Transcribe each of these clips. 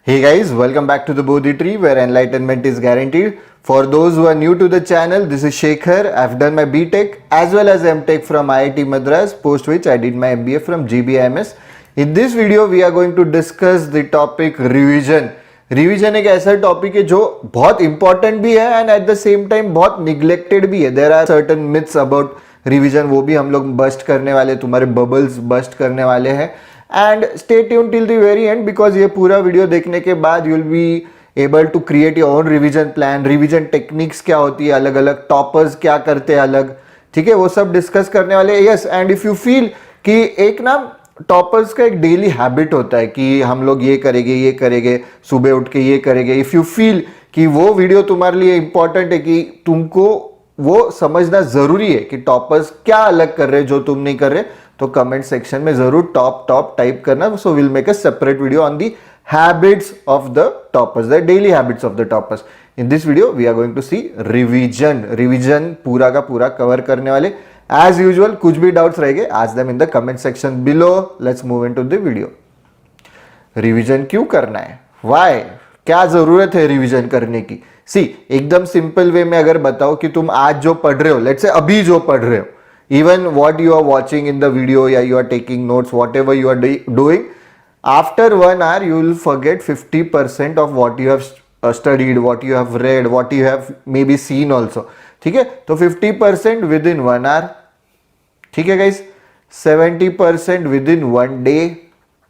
Hey guys, welcome back to the Bodhi Tree where enlightenment is guaranteed. For those who are new to the channel, this is Shekhar. I've done my BTech as well as MTech from IIT Madras, post which I did my MBA from GBIMS. In this video, we are going to discuss the topic revision. Revision एक ऐसा topic है जो बहुत important भी है and at the same time बहुत neglected भी है. There are certain myths about revision, वो भी हम लोग बस्ट करने वाले, तुम्हारे बबल्स बस्ट करने वाले हैं. And stay tune till the very end because ये पूरा वीडियो देखने के बाद you will be able to create your own revision plan. Revision techniques क्या होती है, अलग अलग टॉपर्स क्या करते हैं अलग, ठीक है, वो सब डिस्कस करने वाले. Yes, and if you feel कि एक ना टॉपर्स का एक डेली हैबिट होता है कि हम लोग ये करेंगे सुबह उठ के ये करेंगे. इफ यू फील कि वो वीडियो तुम्हारे लिए इंपॉर्टेंट है, कि तुमको वो समझना जरूरी है कि टॉपर्स क्या अलग कर रहे हैं जो तुम नहीं कर रहे, तो कमेंट सेक्शन में जरूर टॉप टाइप करना. So will make a separate video on the habits of the toppers, the daily habits of the toppers. In this video we are going to see revision पूरा का पूरा cover करने वाले. As usual, कुछ भी doubts रहेंगे, ask them in the comment section below. Let's move into the video. Revision क्यों करना है, why, क्या जरूरत है रिवीजन करने की. सी, एकदम सिंपल वे में अगर बताओ कि तुम आज जो पढ़ रहे हो, लेट्स से अभी जो पढ़ रहे हो, even what you are watching in the video या you are taking notes, whatever you are doing, after 1 hour you will forget 50% of what you have studied, what you have read, what you have maybe seen also. ठीक है, तो 50% with in 1 hour. ठीक है guys, 70% with in 1 day.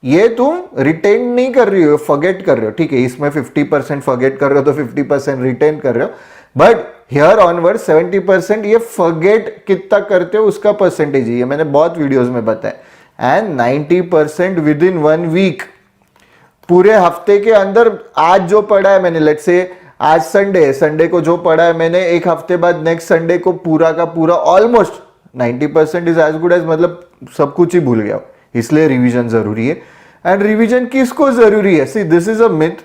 ये तुम retain नहीं कर रही हो, फॉरगेट कर रहे हो. ठीक है, इसमें 50% फॉरगेट कर रहे हो तो 50% रिटेन कर रहे हो, बट हियर ऑनवर्ड 70% ये फॉरगेट कितना करते हो उसका परसेंटेज है. ये मैंने बहुत वीडियोस में बताया. एंड 90% विद इन 1 week, पूरे हफ्ते के अंदर आज जो पढ़ा है मैंने, लेट्स से आज संडे को जो पढ़ा है मैंने, एक हफ्ते बाद नेक्स्ट संडे को पूरा का पूरा almost 90% is as good as, मतलब सब कुछ ही भूल गया. इसलिए रिवीजन जरूरी है. एंड रिवीजन किसको जरूरी है, see this is a myth.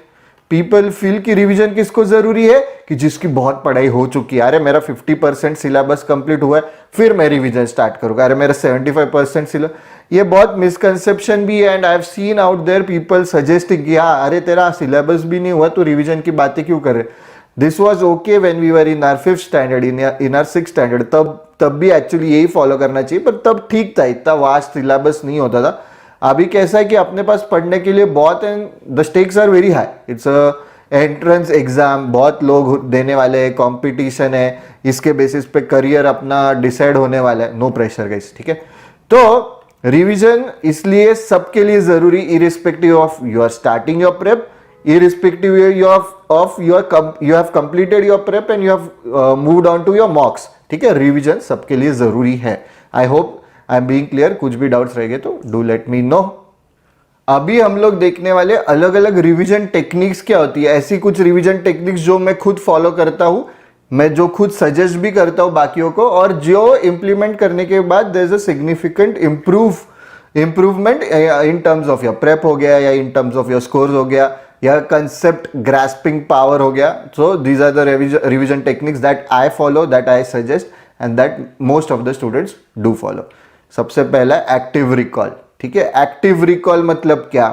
People feel कि रिवीजन किसको जरूरी है, कि जिसकी बहुत पढ़ाई हो चुकी है. अरे मेरा 50% सिलेबस कंप्लीट हुआ है, फिर मैं रिवीजन स्टार्ट करूंगा. अरे मेरा 75% सिलेबस, ये बहुत मिसकंसेप्शन भी है. And I have seen out there people suggesting कि हाँ, अरे तेरा सिलेबस भी नहीं हुआ तो रिवीजन की बातें क्यों कर रहे. This was okay when we were in our 5th standard, in our 6th standard, तब भी एक्चुअली यही फॉलो करना चाहिए. पर तब ठीक था, इतना वास्ट सिलेबस नहीं होता था. अभी कैसा है कि अपने पास पढ़ने के लिए बहुत है, the stakes are very high. It's a entrance exam, बहुत लोग देने वाले हैं, कंपटीशन है, इसके बेसिस पे करियर अपना डिसाइड होने वाला है. नो प्रेशर गाइस, ठीक है. तो रिवीजन इसलिए सबके लिए जरूरी, irrespective of you are starting your prep, irrespective of you have completed your prep and you have moved on to your mocks. ठीक है, रिवीजन सबके लिए जरूरी है. I hope I am being clear. कुछ भी डाउट्स रहेंगे तो डू लेट मी नो. अभी हम लोग देखने वाले अलग अलग रिवीजन टेक्निक्स क्या होती है. ऐसी कुछ रिवीजन टेक्निक्स जो मैं खुद फॉलो करता हूं, मैं जो खुद सजेस्ट भी करता हूं बाकियों को, और जो इंप्लीमेंट करने के बाद there is a significant improvement in terms of your prep हो गया, या in terms of your scores हो गया, या कंसेप्ट ग्रास्पिंग पावर हो गया. So these are the revision techniques that I follow, that I suggest and that most of the students do follow. सबसे पहला एक्टिव रिकॉल. ठीक है, एक्टिव रिकॉल मतलब क्या.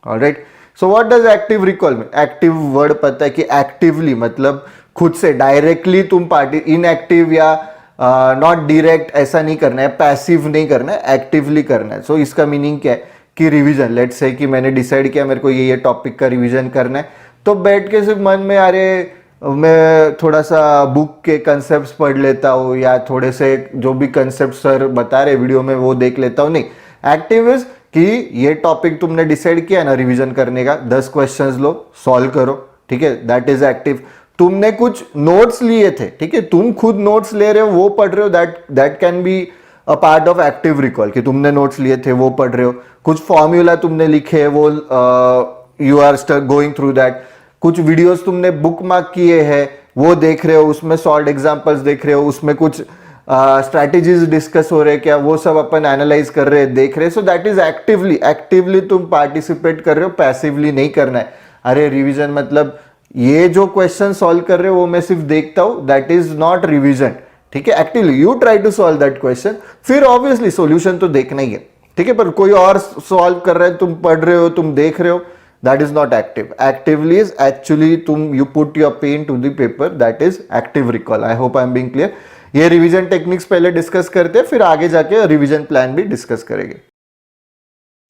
Alright, so what does active recall mean. Active word पता है कि actively मतलब खुद से डायरेक्टली तुम इनएक्टिव या नॉट डायरेक्ट ऐसा नहीं करना है, पैसिव नहीं करना है, एक्टिवली करना है. सो इसका मीनिंग क्या है कि रिवीजन, लेट्स से कि मैंने डिसाइड किया मेरे को ये टॉपिक का रिवीजन करना है, तो बैठ के सिर्फ मन में अरे मैं थोड़ा सा बुक के कंसेप्ट्स पढ़ लेता हूँ, या थोड़े से जो भी कंसेप्ट सर बता रहे वीडियो में वो देख लेता हूँ. नहीं, एक्टिव इज कि ये टॉपिक तुमने डिसाइड किया ना रिवीजन करने का, 10 क्वेश्चंस लो, सॉल्व करो. ठीक है, दैट इज एक्टिव. तुमने कुछ नोट्स लिए थे, ठीक है, तुम खुद नोट्स ले रहे हो, वो पढ़ रहे हो, that can be a part of active recall, कि तुमने नोट्स लिए थे वो पढ़ रहे हो. कुछ फॉर्मूला तुमने लिखे, वो you are going through that. कुछ वीडियोस तुमने बुक मार्क किए हैं, वो देख रहे हो, उसमें सॉल्व एग्जांपल्स देख रहे हो, उसमें कुछ स्ट्रैटेजीज डिस्कस हो रहे हैं क्या, वो सब अपन एनालाइज कर रहे हैं, देख रहे हैं. सो दैट इज एक्टिवली तुम पार्टिसिपेट कर रहे हो, पैसिवली नहीं करना है. अरे रिवीजन मतलब ये जो क्वेश्चन सॉल्व कर रहे हो वो मैं सिर्फ देखता हूं, दैट इज नॉट रिवीजन. ठीक है, actively you try to solve that question, फिर ऑब्वियसली सॉल्यूशन तो देखना ही है. ठीक है, पर कोई और सॉल्व कर रहा है, तुम पढ़ रहे हो, तुम देख रहे हो, that is not active. Actively is actually तुम you put your pen to the paper, that is active recall. I hope I am being clear. ये रिवीजन टेक्निक्स पहले डिस्कस करते हैं, फिर आगे जाके रिवीजन प्लान भी डिस्कस करेंगे.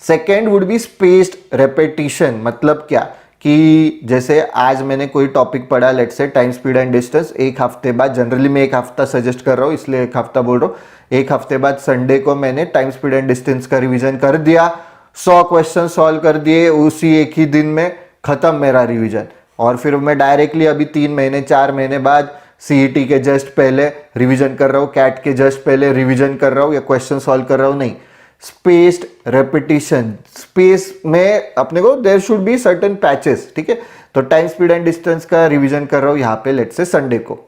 Second would be spaced repetition. मतलब क्या कि जैसे आज मैंने कोई टॉपिक पढ़ा, let's say time speed and distance, एक हफ्ते बाद, जनरली मैं एक हफ्ता सजेस्ट कर रहा हूँ इसलिए एक हफ्ता बोल रहा हूँ, एक हफ्ते बाद संडे को मैंने टाइम स्पीड एंड डिस्टेंस का रिवीजन कर दिया, 100 क्वेश्चन सॉल्व कर दिए उसी एक ही दिन में, खत्म मेरा रिवीजन. और फिर मैं डायरेक्टली अभी 3 महीने 4 महीने बाद सीईटी के जस्ट पहले रिवीजन कर रहा हूँ, कैट के जस्ट पहले रिवीजन कर रहा हूँ या क्वेश्चन सॉल्व कर रहा हूँ. नहीं, स्पेस्ड रेपिटेशन. स्पेस में अपने को there should be certain patches. ठीक है, तो टाइम स्पीड एंड डिस्टेंस का रिवीजन कर रहा हूँ यहाँ पे लेट्स से संडे को.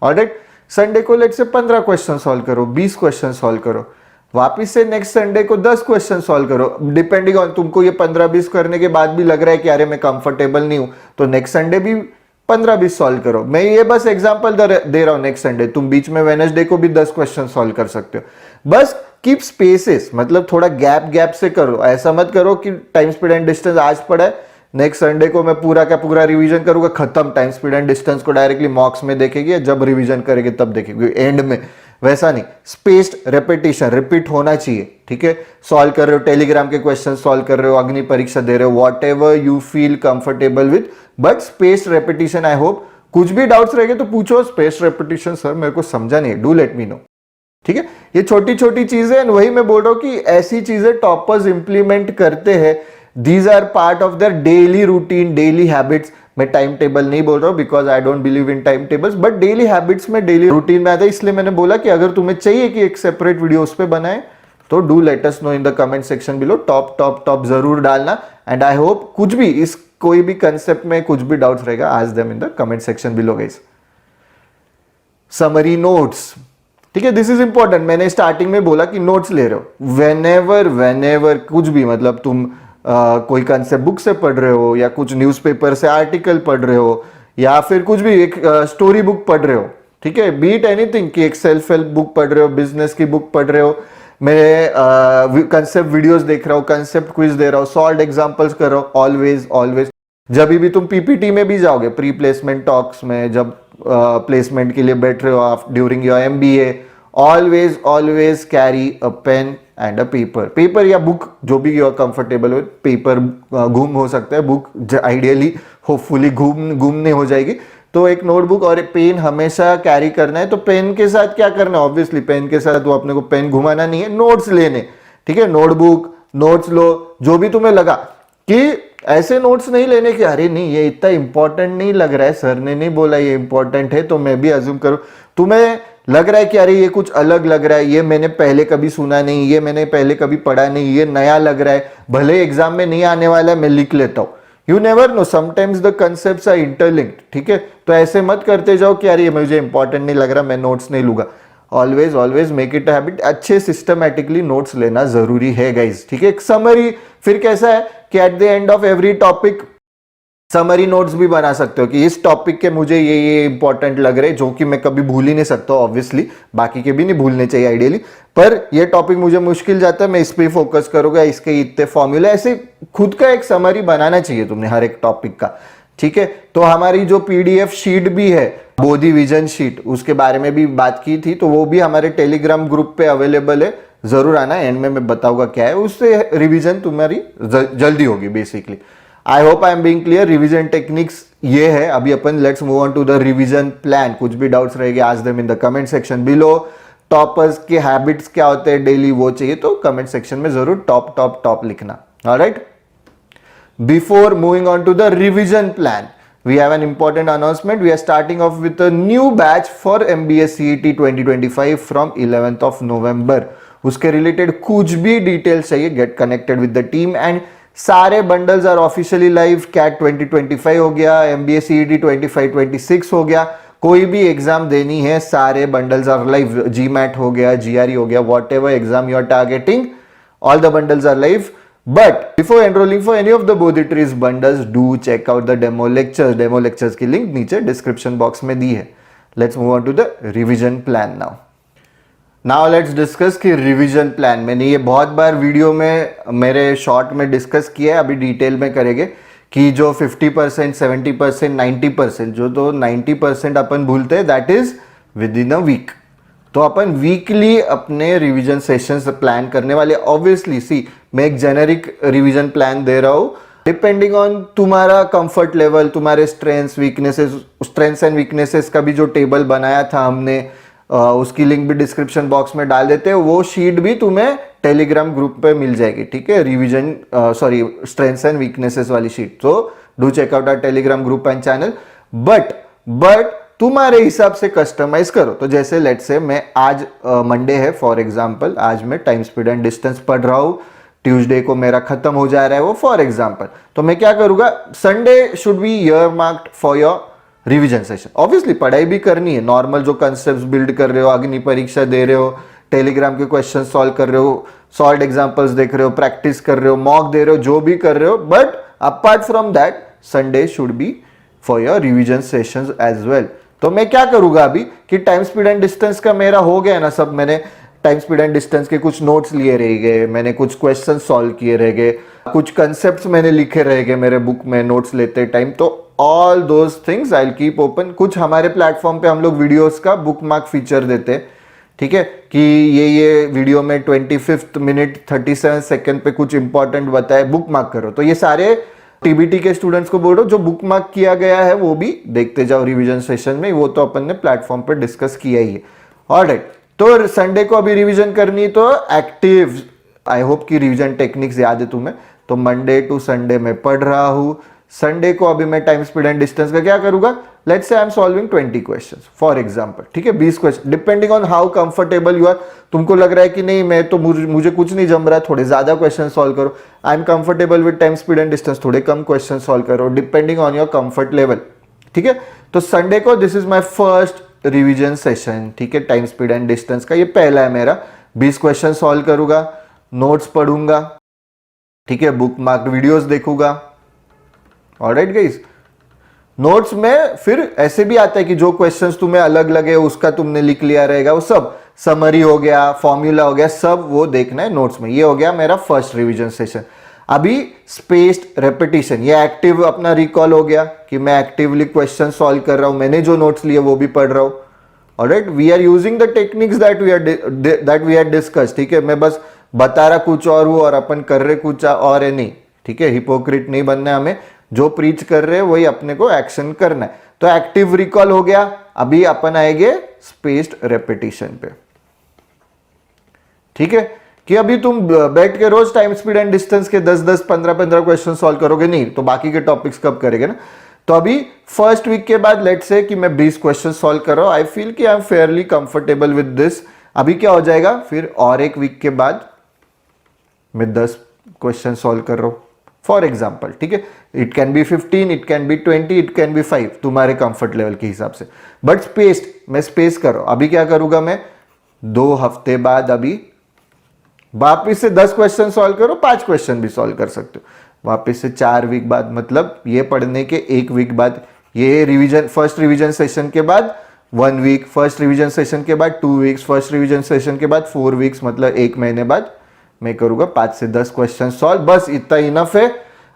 ऑलराइट, संडे को लेट्स से 15 क्वेश्चन सॉल्व करो, 20 क्वेश्चन सॉल्व करो, वापिस से नेक्स्ट संडे को 10 क्वेश्चन सॉल्व करो. डिपेंडिंग ऑन तुमको ये 15-20 करने के बाद भी लग रहा है कि अरे मैं कंफर्टेबल नहीं हूं, तो नेक्स्ट संडे भी 15-20 सॉल्व करो. मैं ये बस एग्जांपल दे रहा हूं. नेक्स्ट संडे तुम बीच में वेडनेसडे को भी 10 क्वेश्चन सॉल्व कर सकते हो. बस कीप स्पेसेस, मतलब थोड़ा गैप से करो. ऐसा मत करो कि टाइम स्पीड एंड डिस्टेंस आज पढ़ा है, नेक्स्ट संडे को मैं पूरा का पूरा रिवीजन करूंगा, खत्म. टाइम स्पीड एंड डिस्टेंस को डायरेक्टली मॉक्स में देखेगी, जब रिवीजन करेंगे तब देखेंगे एंड में. वैसा नहीं, स्पेस्ड रेपिटेशन, रिपीट होना चाहिए. ठीक है, सॉल्व कर रहे हो, टेलीग्राम के क्वेश्चन सॉल्व कर रहे हो, अग्नि परीक्षा दे रहे हो, what ever you feel comfortable with, but spaced repetition. I hope कुछ भी डाउट्स रहेंगे तो पूछो. स्पेस्ड रेपिटेशन सर मेरे को समझा नहीं, डू लेट मी नो. ठीक है, ये छोटी छोटी चीजें हैं, वही मैं बोल रहा हूं कि ऐसी चीजें टॉपर्स इंप्लीमेंट करते हैं. These are part of their daily routine, daily habits. मैं टाइम टेबल नहीं बोल रहा हूं because I don't believe in time tables, but daily habits में, डेली रूटीन में आता है. इसलिए मैंने बोला कि अगर तुम्हें चाहिए कि एक सेपरेट वीडियो उस पर बनाए तो do let us know in the comment section below. Top top top जरूर डालना. एंड आई होप कुछ भी इस कोई भी कंसेप्ट में कुछ भी डाउट्स रहेगा, आज them in the comment section below guys. Summary notes. ठीक है, दिस इज इंपॉर्टेंट. मैंने स्टार्टिंग में बोला कि नोट्स ले रहे हो, वेनेवर कुछ भी, मतलब तुम कोई कंसेप्ट बुक से पढ़ रहे हो या कुछ न्यूज़पेपर से आर्टिकल पढ़ रहे हो या फिर कुछ भी एक स्टोरी बुक पढ़ रहे हो. ठीक है, बीट एनीथिंग, कि एक सेल्फ हेल्प बुक पढ़ रहे हो, बिजनेस की बुक पढ़ रहे हो, मैं कंसेप्ट वीडियोस देख रहा हूँ, कंसेप्ट क्विज दे रहा हूँ, सॉल्व एग्जांपल्स कर रहा हूँ. ऑलवेज जब भी तुम पीपीटी में भी जाओगे, प्री प्लेसमेंट टॉक्स में जब प्लेसमेंट के लिए बैठ रहे हो during your MBA, always carry a pen and a paper या बुक, जो भी you are comfortable with. Paper गुम हो सकता है, बुक आइडियली होपफुली गुम नहीं हो जाएगी, तो एक नोटबुक और एक पेन हमेशा कैरी करना है. तो पेन के साथ क्या करना है, ऑब्वियसली पेन के साथ वो अपने को पेन घुमाना नहीं है, नोट्स लेने. ठीक है, नोटबुक नोट्स लो, जो भी तुम्हें लगा कि ऐसे नोट्स नहीं लेने कि अरे नहीं ये इतना इंपॉर्टेंट नहीं लग रहा है, सर ने नहीं बोला ये इंपॉर्टेंट है तो मैं भी अज्यूम करूं. तुम्हें लग रहा है कि अरे ये कुछ अलग लग रहा है, ये मैंने पहले कभी सुना नहीं, ये मैंने पहले कभी पढ़ा नहीं, ये नया लग रहा है, भले एग्जाम में नहीं आने वाला है, मैं लिख लेता हूं. You never know, sometimes the concepts are interlinked. ठीक है, तो ऐसे मत करते जाओ कि अरे ये मुझे इंपॉर्टेंट नहीं लग रहा, मैं नोट्स नहीं लूंगा. Always make it habit. अच्छे सिस्टमैटिकली नोट्स लेना जरूरी है गाइज. ठीक है, एक समरी, फिर कैसा है कि at the end of every topic summary notes भी बना सकते हो कि इस टॉपिक के मुझे ये इंपॉर्टेंट लग रहे, जो कि मैं कभी भूल ही नहीं सकता ऑब्वियसली, बाकी के भी नहीं भूलने चाहिए आइडियली, पर ये टॉपिक मुझे मुश्किल जाता है, मैं इस पे फोकस करूंगा, इसके इतने फॉर्मूला, ऐसे खुद का एक समरी बनाना चाहिए तुमने हर एक टॉपिक का. ठीक है, तो हमारी जो पीडीएफ शीट भी है, बोधि विजन शीट, उसके बारे में भी बात की थी, तो वो भी हमारे टेलीग्राम ग्रुप पे अवेलेबल है, जरूर आना. एंड में मैं बताऊंगा क्या है, उससे रिवीजन तुम्हारी जल्दी होगी basically. I hope I am being clear. Revision techniques ये है. अभी अपन let's move on to the revision plan. कुछ भी डाउट्स रहेंगे, आज them in the comment section below. Toppers के हैबिट्स क्या होते हैं डेली, वो चाहिए तो कमेंट सेक्शन में जरूर टॉप लिखना. Alright, before moving on to the revision plan, we have an important announcement. We are starting off with a new batch for MBA CET 2025 from 11th of November. उसके related कुछ भी details चाहिए, get connected with the team. And सारे bundles are officially live. CAT 2025 हो गया, MBA CET 25-26 हो गया, कोई भी एग्जाम देनी है सारे बंडल्स आर लाइव. GMAT हो गया, GRE हो गया, whatever exam you are targeting, all the bundles are live. But before enrolling for any of the Bodhi Trees bundles, do check out the demo lectures. Demo lectures की link नीचे description box में दी है. Let's move on to the revision plan now. Now let's discuss कि revision plan. मैंने ये बहुत बार video में मेरे शॉर्ट में डिस्कस किया है, अभी डिटेल में करेंगे कि जो 50%, 70%, 90%, जो तो 90% अपन भूलते हैं, that is within a week. तो अपन वीकली अपने रिवीजन सेशंस प्लान करने वाले। ऑब्वियसली सी, मैं एक जेनेरिक रिवीजन प्लान दे रहा हूँ, डिपेंडिंग ऑन तुम्हारा कंफर्ट लेवल, तुम्हारे स्ट्रेंथ्स एंड वीकनेसेस का भी जो टेबल बनाया था हमने, उसकी लिंक भी डिस्क्रिप्शन बॉक्स में डाल देते हैं। वो शीट भी तुम्हें टेलीग्राम ग्रुप पे मिल जाएगी, ठीक है, रिवीजन स्ट्रेंथ्स एंड वीकनेसेस वाली शीट। तो do check out our Telegram group and channel. But तुम्हारे हिसाब से कस्टमाइज करो। तो जैसे लेट्स से मैं आज मंडे है फॉर एग्जांपल, आज मैं टाइम स्पीड एंड डिस्टेंस पढ़ रहा हूँ, ट्यूसडे को मेरा खत्म हो जा रहा है वो फॉर एग्जांपल। तो मैं क्या करूंगा, Sunday should B year marked for your revision session. Obviously पढ़ाई भी करनी है, नॉर्मल जो कंसेप्ट बिल्ड कर रहे हो, अग्नि परीक्षा दे रहे हो, टेलीग्राम के क्वेश्चन सॉल्व कर रहे हो, सॉल्व एग्जांपल्स देख रहे हो, प्रैक्टिस कर रहे हो, मॉक दे रहे हो, जो भी कर रहे हो, but apart from that Sunday should be for your revision sessions as well. तो मैं क्या करूंगा अभी कि टाइम स्पीड एंड डिस्टेंस का मेरा हो गया ना सब, मैंने टाइम स्पीड एंड डिस्टेंस के कुछ नोट्स लिए रह गए, मैंने कुछ क्वेश्चन सॉल्व किए रह गए, कुछ कंसेप्ट्स मैंने लिखे रह गए मेरे बुक में नोट्स लेते टाइम। तो all those things I will keep open. कुछ हमारे प्लेटफॉर्म पे हम लोग वीडियोस का बुक मार्क फीचर देते हैं, ठीक है, कि ये वीडियो में 25th मिनट 37 सेकंड पे कुछ इंपॉर्टेंट बताए, बुक मार्क करो। तो ये सारे टीबीटी के स्टूडेंट्स को बोल रहा हूँ, जो बुक मार्क किया गया है वो भी देखते जाओ रिवीजन सेशन में, वो तो अपन ने प्लेटफॉर्म पे डिस्कस किया ही है। ऑलराइट, तो संडे को अभी रिवीजन करनी, तो एक्टिव, आई होप कि रिवीजन टेक्निक्स याद है तुम्हें। तो मंडे टू संडे में पढ़ रहा हूँ, संडे को अभी मैं टाइम स्पीड एंड डिस्टेंस का क्या करूंगा, let's say I am solving 20 questions for example, ठीक है, 20 question, depending on how comfortable you are. तुमको लग रहा है कि नहीं मैं तो मुझे कुछ नहीं जम रहा है, थोड़े ज्यादा क्वेश्चन सॉल्व करो। I am comfortable with time speed and distance, थोड़े कम क्वेश्चन सॉल्व करो, depending on your comfort level, ठीक है। तो संडे को this is my first revision session, ठीक है, टाइम स्पीड एंड डिस्टेंस का ये पहला है मेरा। 20 क्वेश्चन सॉल्व करूंगा, नोट्स पढ़ूंगा, ठीक है, बुक मार्क वीडियोस देखूंगा। ऑलराइट गाइस, नोट्स में फिर ऐसे भी आता है कि जो क्वेश्चंस तुम्हें अलग लगे उसका तुमने लिख लिया रहेगा, वो सब समरी हो गया, फॉर्मूला हो गया, सब वो देखना है नोट्स में। ये हो गया मेरा फर्स्ट रिवीजन सेशन। अभी स्पेस्ड रेपिटेशन, ये एक्टिव अपना रिकॉल हो गया कि मैं एक्टिवली क्वेश्चन सॉल्व कर रहा हूं, मैंने जो नोट्स लिए वो भी पढ़ रहा हूं। Alright, we are using the techniques that we are discuss, ठीक है। मैं बस बता रहा कुछ और हूं और अपन कर रहे कुछ और है नहीं, ठीक है, हिपोक्रिट नहीं बनना है हमें, जो प्रीच कर रहे हैं वही अपने को एक्शन करना है। तो एक्टिव रिकॉल हो गया, अभी अपन आएंगे स्पेस्ड रेपिटेशन पे, ठीक है, कि अभी तुम बैठ के रोज टाइम स्पीड एंड डिस्टेंस के 10-10, 15-15 क्वेश्चन सॉल्व करोगे नहीं, तो बाकी के टॉपिक्स कब करेंगे ना। तो अभी फर्स्ट वीक के बाद लेट्स से कि मैं 20 क्वेश्चन सॉल्व कर रहा हूं, आई फील कि I am Fairlie comfortable with this. अभी क्या हो जाएगा, फिर और एक वीक के बाद मैं 10 क्वेश्चन सॉल्व कर रहा हूं फॉर एग्जाम्पल, ठीक है। It can be 15, it can be 20, it can be 5, तुम्हारे कंफर्ट लेवल के हिसाब से, बट स्पेस्ड, मैं स्पेस कर रहा हूं। अभी क्या करूंगा मैं, 2 हफ्ते बाद अभी वापिस से 10 क्वेश्चन सॉल्व करो, 5 क्वेश्चन भी सॉल्व कर सकते हो। वापिस से 4 वीक बाद, मतलब ये पढ़ने के 1 वीक बाद, ये रिवीजन, फर्स्ट रिवीजन सेशन के बाद 1 वीक, फर्स्ट रिवीजन सेशन के बाद 2 वीक्स, फर्स्ट रिवीजन सेशन के बाद 4 वीक्स, मतलब 1 महीने बाद मैं करूंगा 5 से 10 क्वेश्चन सॉल्व। बस इतना इनफ है।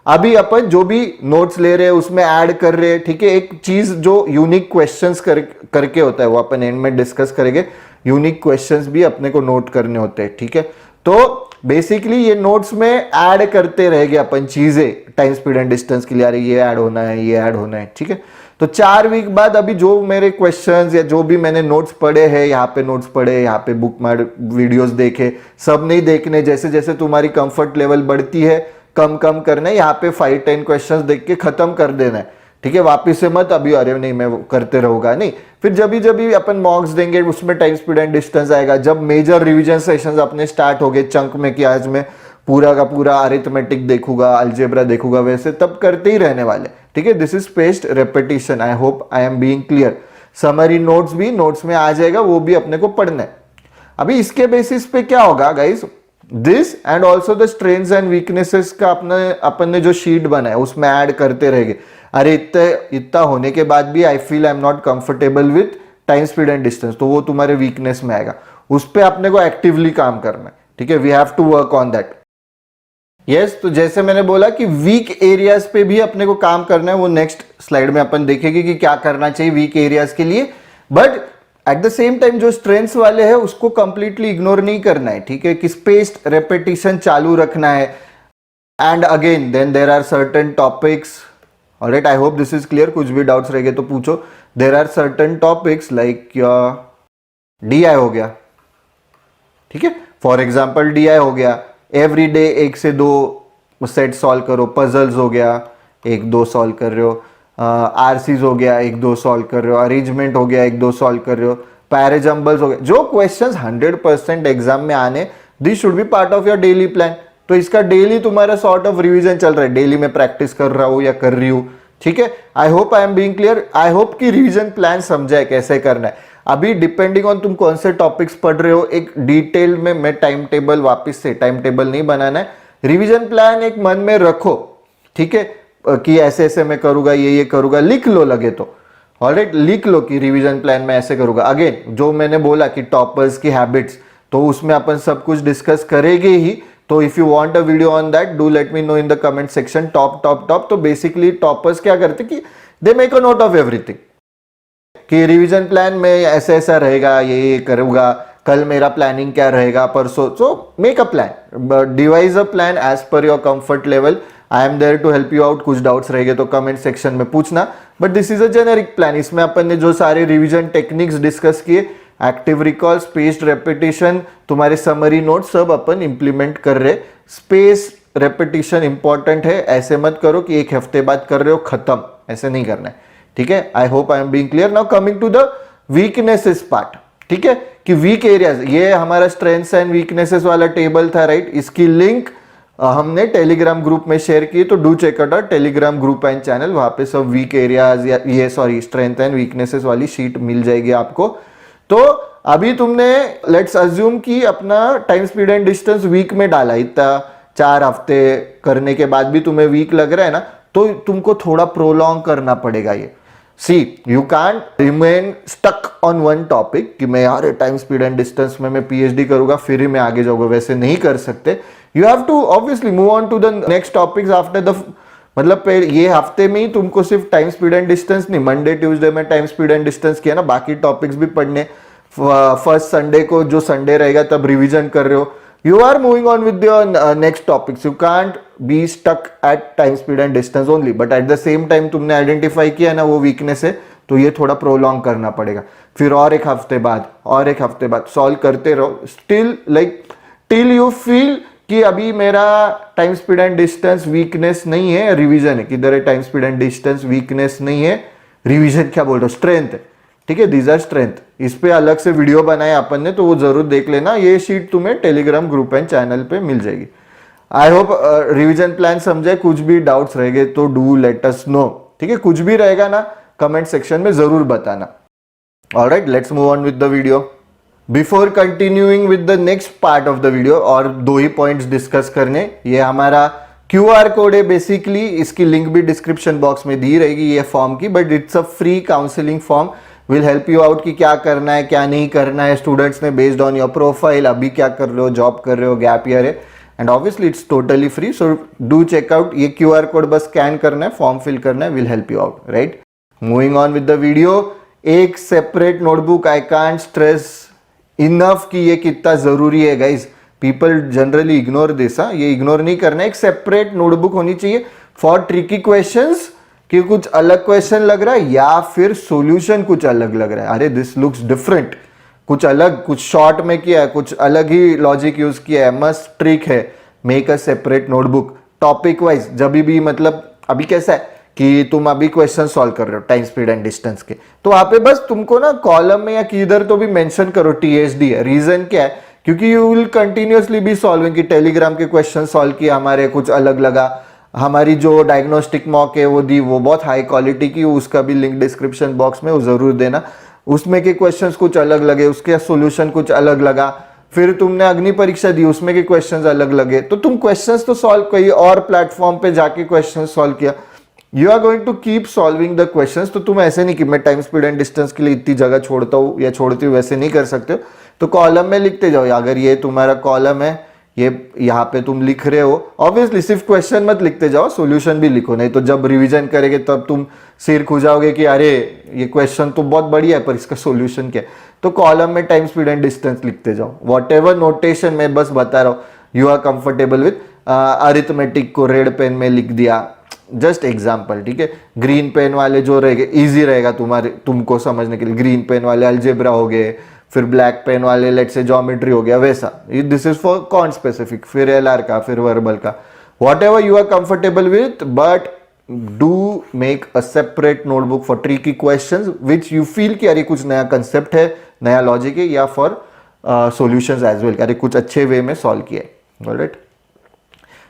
अभी अपन जो भी नोट्स ले रहे हैं उसमें ऐड कर रहे हैं, ठीक है। एक चीज जो यूनिक क्वेश्चंस करके होता है वो अपन एंड में डिस्कस करेंगे। यूनिक क्वेश्चंस भी अपने को नोट करने होते हैं, ठीक है। तो बेसिकली ये नोट्स में ऐड करते रहेंगे अपन चीजें टाइम स्पीड एंड डिस्टेंस के लिए, अरे ये ऐड होना है, ये ऐड होना है, ठीक है। तो 4 वीक बाद अभी जो मेरे क्वेश्चंस या जो भी मैंने नोट्स पढ़े हैं, यहाँ पे नोट्स पढ़े, यहाँ पे बुक मार्क वीडियोस देखे, सब नहीं देखने, जैसे जैसे तुम्हारी कंफर्ट लेवल बढ़ती है कम कम करना है, यहाँ पे 5-10 क्वेश्चंस देख के खत्म कर देना है, ठीक है। वापिस से मत अभी अरे नहीं मैं वो करते रहूंगा, नहीं। फिर जब भी अपन मॉक्स देंगे उसमें टाइम स्पीड एंड डिस्टेंस आएगा। जब मेजर रिवीजन सेशंस अपने स्टार्ट हो गए चंक में कि आज मैं पूरा का पूरा अरिथमेटिक देखूंगा, अलजेब्रा देखूंगा, वैसे तब करते ही रहने वाले, ठीक है। This is spaced repetition, I hope I am being clear. Summary notes भी नोट्स में आ जाएगा, वो भी अपने को पढ़ना है। अभी इसके बेसिस पे क्या होगा guys, this and also the strengths and weaknesses का अपन ने जो शीट बनाया उसमें ऐड करते रहेंगे। अरे इतना होने के बाद भी I feel I am not comfortable with time speed and distance, तो वो तुम्हारे वीकनेस में आएगा, उस पर अपने को एक्टिवली काम करना है, ठीक है। We have to work on that. Yes तो जैसे मैंने बोला कि वीक एरियाज पे भी अपने को काम करना है, वो नेक्स्ट स्लाइड में अपन देखेंगे कि क्या करना चाहिए वीक एरियाज के लिए। But at the same time जो स्ट्रेंथ्स वाले हैं उसको कंप्लीटली इग्नोर नहीं करना है, ठीक है, कि स्पेस्ड रेपिटेशन चालू रखना है। And again then there are certain topics, alright, I hope this is clear, कुछ भी डाउट्स रहेंगे तो पूछो। There are certain topics like DI हो गया, ठीक है, फॉर एग्जाम्पल DI हो गया, एवरी डे 1 से 2 सेट सॉल्व करो, पजल्स हो गया 1-2 सॉल्व कर रहे हो, RCs हो गया 1-2 सॉल्व कर रहे हो, अरेंजमेंट हो गया 1-2 सॉल्व कर रहे हो, पैराजम्बल्स हो गया, जो क्वेश्चंस 100% एग्जाम में आने, this should be part of your daily plan. तो इसका डेली तुम्हारा सॉर्ट ऑफ रिवीजन चल रहा है, डेली में प्रैक्टिस कर रहा हूं या कर रही हूं, ठीक है। I hope I am being clear, I hope कि रिवीजन प्लान समझा है कैसे करना है। अभी डिपेंडिंग ऑन तुम कौन से टॉपिक्स पढ़ रहे हो, एक डिटेल में मैं टाइम टेबल, वापस से टाइम टेबल नहीं बनाना है, रिवीजन प्लान एक मन में रखो, ठीक है, कि ऐसे ऐसे मैं करूंगा, ये करूंगा, लिख लो लगे तो, ऑलराइट, लिख लो कि रिवीजन प्लान में ऐसे करूंगा। अगेन जो मैंने बोला कि टॉपर्स की हैबिट्स, तो उसमें अपन सब कुछ डिस्कस करेंगे ही। तो if you want a video on that do let me know in the comment section. Top तो बेसिकली टॉपर्स क्या करते कि they make a note of everything, कि रिवीजन प्लान में ऐसे ऐसा रहेगा, ये करूंगा, कल मेरा प्लानिंग क्या रहेगा, परसों, so make a plan, devise a plan as per your comfort level. I am there to help you out, कुछ डाउट्स रहेंगे तो कमेंट सेक्शन में पूछना, but this is a generic plan. इसमें अपन ने जो सारे रिवीजन टेक्निक्स डिस्कस किए, एक्टिव रिकॉल, स्पेस्ड रेपिटेशन, तुम्हारे समरी नोट, सब अपन इंप्लीमेंट कर रहे। स्पेस रेपिटेशन इंपॉर्टेंट है, ऐसे मत करो कि एक हफ्ते बाद कर रहे हो खत्म, ऐसे नहीं करना है, ठीक है। I hope I am being clear. Now coming to the weaknesses part, ठीक है, कि वीक एरियाज, ये हमारा स्ट्रेंथ्स एंड वीकनेसेस वाला टेबल था, राइट। इसकी लिंक हमने टेलीग्राम ग्रुप में शेयर की, तो do check out our Telegram group and channel, वहां पे सब वीक एरियाज या ये स्ट्रेंथ एंड वीकनेसेस वाली शीट मिल जाएगी आपको। तो अभी तुमने लेट्स अज्यूम कि अपना time speed and distance week में डाला, इतना 4 हफ्ते करने के बाद भी तुम्हें वीक लग रहा है ना, तो तुमको थोड़ा प्रोलॉन्ग करना पड़ेगा ये। See you can remain stuck on one topic कि मैं यार टाइम स्पीड एंड डिस्टेंस में मैं PhD करूंगा फिर ही मैं आगे जाऊंगा, वैसे नहीं कर सकते। You have to obviously move on to the next topics after the, मतलब ये हफ्ते में ही तुमको सिर्फ टाइम स्पीड एंड डिस्टेंस नहीं, मंडे ट्यूसडे में टाइम स्पीड एंड डिस्टेंस किया ना, बाकी टॉपिक्स भी पढ़ने। फर्स्ट संडे को जो संडे रहेगा तब रिवीजन कर रहे हो, you are moving on with your next topics. You can't be stuck at time speed and distance only, but at the same time तुमने आइडेंटिफाई किया ना वो वीकनेस है, तो ये थोड़ा प्रोलॉन्ग करना पड़ेगा। फिर और एक हफ्ते बाद सॉल्व करते रहो, still like till you feel कि अभी मेरा time speed and distance weakness नहीं है, रिवीजन है। किधर है time speed and distance, weakness नहीं है, रिवीजन क्या बोल रहे हो, स्ट्रेंथ है, ठीक है, दीज आर स्ट्रेंथ। इस पे अलग से वीडियो बनाया अपन ने, तो वो जरूर देख लेना, ये शीट तुम्हें टेलीग्राम ग्रुप एंड चैनल पे मिल जाएगी। आई होप रिवीजन प्लान समझे, कुछ भी डाउट्स रहेंगे तो डू लेट अस नो, ठीक है, कुछ भी रहेगा ना कमेंट सेक्शन में जरूर बताना। Alright, let's move on with the video. Before continuing with the next part of the video, और 2 ही पॉइंट्स डिस्कस करने। ये हमारा QR कोड है बेसिकली, इसकी लिंक भी डिस्क्रिप्शन बॉक्स में दी रहेगी ये फॉर्म की, but it's a free counselling form, will help you out कि क्या करना है क्या नहीं करना है स्टूडेंट्स ने, बेस्ड ऑन योर प्रोफाइल, अभी क्या कर रहे हो, जॉब कर रहे हो, गैप ईयर है, and obviously it's totally free, so do check out. ये QR कोड बस स्कैन करना है, फॉर्म फिल करना है, will help you out, right. Moving on with the video, एक separate notebook, I can't stress enough कि ये कितना जरूरी है guys, people generally ignore this, ये इग्नोर नहीं करना है। एक सेपरेट नोटबुक होनी चाहिए फॉर ट्रिकी क्वेश्चंस, कि कुछ अलग क्वेश्चन लग रहा है या फिर सॉल्यूशन कुछ अलग लग रहा है, अरे दिस लुक्स डिफरेंट, कुछ अलग, कुछ शॉर्ट में किया है, कुछ अलग ही लॉजिक यूज किया है, मस्त ट्रिक है, make a separate notebook topic wise. जब भी मतलब अभी कैसा है कि तुम अभी क्वेश्चन सॉल्व कर रहे हो टाइम स्पीड एंड डिस्टेंस के, तो वहां पे बस तुमको ना कॉलम में या किधर तो भी मेंशन करो THD है। रीजन क्या है, क्योंकि you will continuously be solving, कि टेलीग्राम के क्वेश्चन सॉल्व किए हमारे, कुछ अलग लगा, हमारी जो डायग्नोस्टिक मॉक है वो दी, वो बहुत हाई क्वालिटी की, उसका भी लिंक डिस्क्रिप्शन बॉक्स में वो जरूर देना। उसमें के क्वेश्चंस कुछ अलग लगे, उसके सॉल्यूशन कुछ अलग लगा। फिर तुमने अग्नि परीक्षा दी, उसमें के क्वेश्चंस अलग लगे, तो तुम क्वेश्चंस तो सॉल्व करिए और प्लेटफॉर्म पे जाके क्वेश्चन सॉल्व किया, you are going to keep solving the questions. तो तुम ऐसे नहीं कि मैं टाइम स्पीड एंड डिस्टेंस के लिए इतनी जगह छोड़ता हूँ या छोड़ती हूँ, वैसे नहीं कर सकते हो। तो कॉलम में लिखते जाओ, अगर ये तुम्हारा कॉलम है, ये यहाँ पे तुम लिख रहे हो, ऑब्वियसली सिर्फ क्वेश्चन मत लिखते जाओ, सॉल्यूशन भी लिखो, नहीं तो जब रिवीजन करेंगे तब तुम सिर खुजाओगे कि अरे ये क्वेश्चन तो बहुत बढ़िया है पर इसका सॉल्यूशन क्या है। तो कॉलम में टाइम स्पीड एंड डिस्टेंस लिखते जाओ, वॉट एवर नोटेशन मैं बस बता रहा हूँ, you are comfortable with. Arithmetic को रेड पेन में लिख दिया, जस्ट एग्जाम्पल, ठीक है। ग्रीन पेन वाले जो रहेंगे इजी रहेगा तुमको समझने के लिए, ग्रीन पेन वाले अलजेब्रा हो गए, फिर ब्लैक पेन वाले लेट्स से ज्योमेट्री हो गया, वैसा। This is for quant specific, फिर एलआर का, फिर वर्बल का, whatever you are comfortable with, but do make a separate notebook for tricky questions which you feel कि अरे कुछ नया कंसेप्ट है, नया लॉजिक है, या फॉर सॉल्यूशंस एज वेल, अरे कुछ अच्छे वे में सॉल्व किया है। Alright,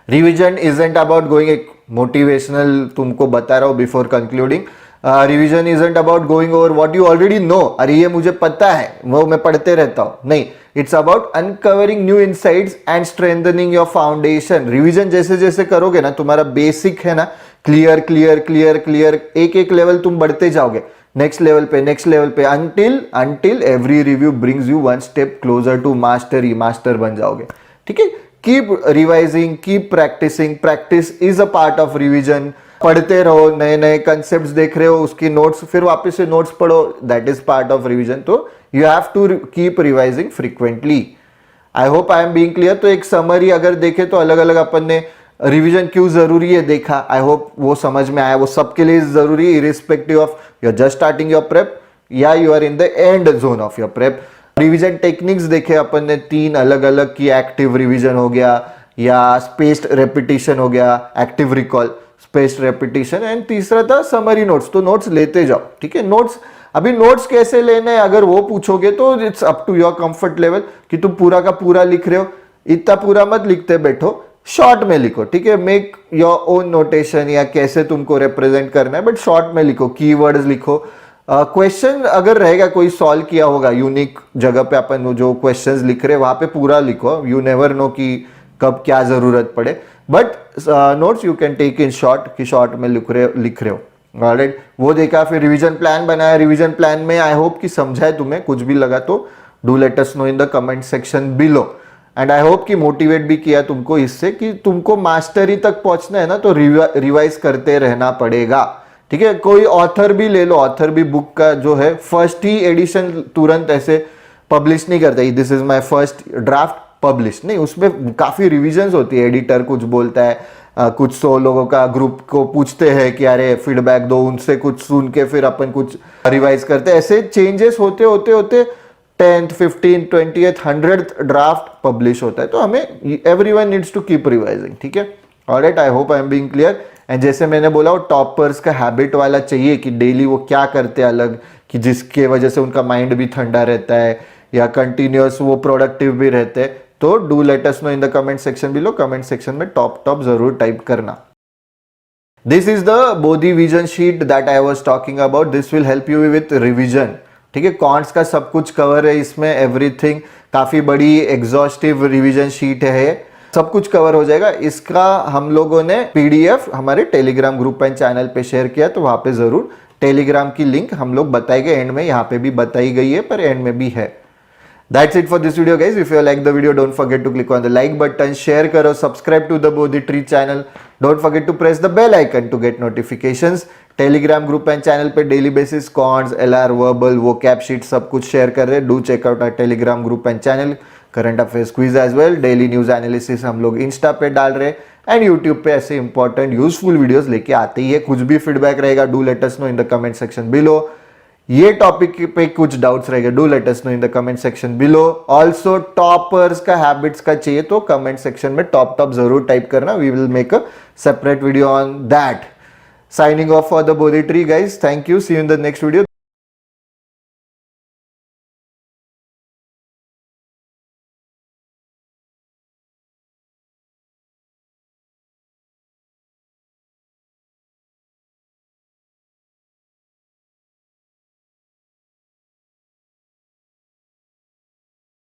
revision isn't about going, एक मोटिवेशनल तुमको बता रहा हूं before concluding, revision isn't about going over what you already know, अरे ये मुझे पता है वो मैं पढ़ते रहता हूं, नहीं, it's about uncovering new insights and strengthening your foundation. Revision जैसे जैसे करोगे ना, तुम्हारा बेसिक है ना क्लियर क्लियर क्लियर क्लियर, एक एक लेवल तुम बढ़ते जाओगे, नेक्स्ट लेवल पे नेक्स्ट लेवल पे, until every review brings you one step closer to mastery, master बन जाओगे, ठीक है। Keep revising, keep practising, practice is a part of revision. पढ़ते रहो, नए नए कंसेप्ट्स देख रहे हो, उसकी नोट्स, फिर वापस से नोट्स पढ़ो, that is part of revision. तो you have to keep revising frequently. I hope I am being clear. तो एक समरी अगर देखे तो अलग अलग अपन ने रिविजन क्यों जरूरी है देखा, आई होप वो समझ में आया, वो सबके लिए जरूरी, irrespective of you are just starting your prep या you are in the end zone of your prep. Revision techniques देखे अपन ने 3 अलग अलग की, एक्टिव रिवीजन हो गया या स्पेस्ड रेपिटेशन हो गया, active recall, spaced repetition, and तीसरा था समरी नोट्स। तो नोट्स लेते जाओ, ठीक है। नोट्स, अभी नोट्स कैसे लेने हैं अगर वो पूछोगे तो it's up to your comfort level, कि तुम पूरा का पूरा लिख रहे हो, इतना पूरा मत लिखते बैठो, शॉर्ट में लिखो, ठीक है। मेक योर ओन नोटेशन, या कैसे तुमको रिप्रेजेंट करना है, बट शॉर्ट में लिखो, कीवर्ड्स लिखो। क्वेश्चन अगर रहेगा कोई सॉल्व किया होगा यूनिक जगह पे, अपन जो क्वेश्चंस लिख रहे हैं वहां पे पूरा लिखो, यू नेवर नो कि कब क्या जरूरत पड़े, but notes you can take in short, कि शॉर्ट में लिख रहे हो। ऑलराइट, वो देखा, फिर रिवीजन प्लान बनाया। रिवीजन प्लान में आई होप कि समझा है तुम्हें, कुछ भी लगा तो do let us know in the comment section below, and I hope कि मोटिवेट भी किया तुमको इससे, कि तुमको मास्टरी तक पहुंचना है ना तो रिवाइज करते रहना पड़ेगा, ठीक है। कोई ऑथर भी ले लो, ऑथर भी बुक का जो है फर्स्ट ही एडिशन तुरंत ऐसे पब्लिश नहीं करता, this is my first draft publish नहीं, उसमें काफी रिविजन्स होती है, एडिटर कुछ बोलता है, कुछ 100 लोगों का ग्रुप को पूछते हैं कि अरे फीडबैक दो, उनसे कुछ सुन के फिर अपन कुछ रिवाइज करते हैं, ऐसे चेंजेस होते होते होते 10th 15th 20th 100th draft publish होता है। तो हमें everyone needs to keep revising, ठीक है। Alright, I hope I am being clear. And जैसे मैंने बोला, वो टॉपर्स का हैबिट वाला चाहिए कि डेली वो क्या करते हैं अलग, कि जिसके वजह से उनका माइंड भी ठंडा रहता है या कंटिन्यूअस वो प्रोडक्टिव भी रहते हैं। तो do let us know in the comment section below, comment section में टॉप जरूर टाइप करना। This is the Bodhi vision sheet that I was talking about, this will help you with revision, ठीक है। कॉन्ट्स का सब कुछ कवर है इसमें, एवरीथिंग, काफी बड़ी एग्जॉस्टिव रिविजन शीट है, सब कुछ कवर हो जाएगा। इसका हम लोगों ने पीडीएफ हमारे टेलीग्राम ग्रुप एंड चैनल पे शेयर किया, तो वहां पे जरूर टेलीग्राम की लिंक हम लोग बताएंगे एंड में, यहाँ पे भी बताई गई है पर एंड में भी है। That's it for this video guys. If you like the video, don't forget to click on the like button, share karo, subscribe to the Bodhi Tree channel. Don't forget to press the bell icon to get notifications. Telegram group and channel पे daily basis cons, LR, verbal, vocab sheet सब कुछ share कर रहे हैं. Do check out our Telegram group and channel. Current affairs quiz as well. Daily news analysis हम लोग Insta पे डाल रहे हैं and YouTube पे ऐसे important useful videos लेके आते ही है. कुछ भी feedback रहेगा, do let us know in the comment section below. ये टॉपिक पे कुछ डाउट्स रहेगा, do let us know in the comment section below. Also toppers का हैबिट्स का चाहिए तो कमेंट सेक्शन में टॉप जरूर टाइप करना. We will make a separate video on that. Signing off for the Bodhi Tree guys. Thank you. See you in the next video.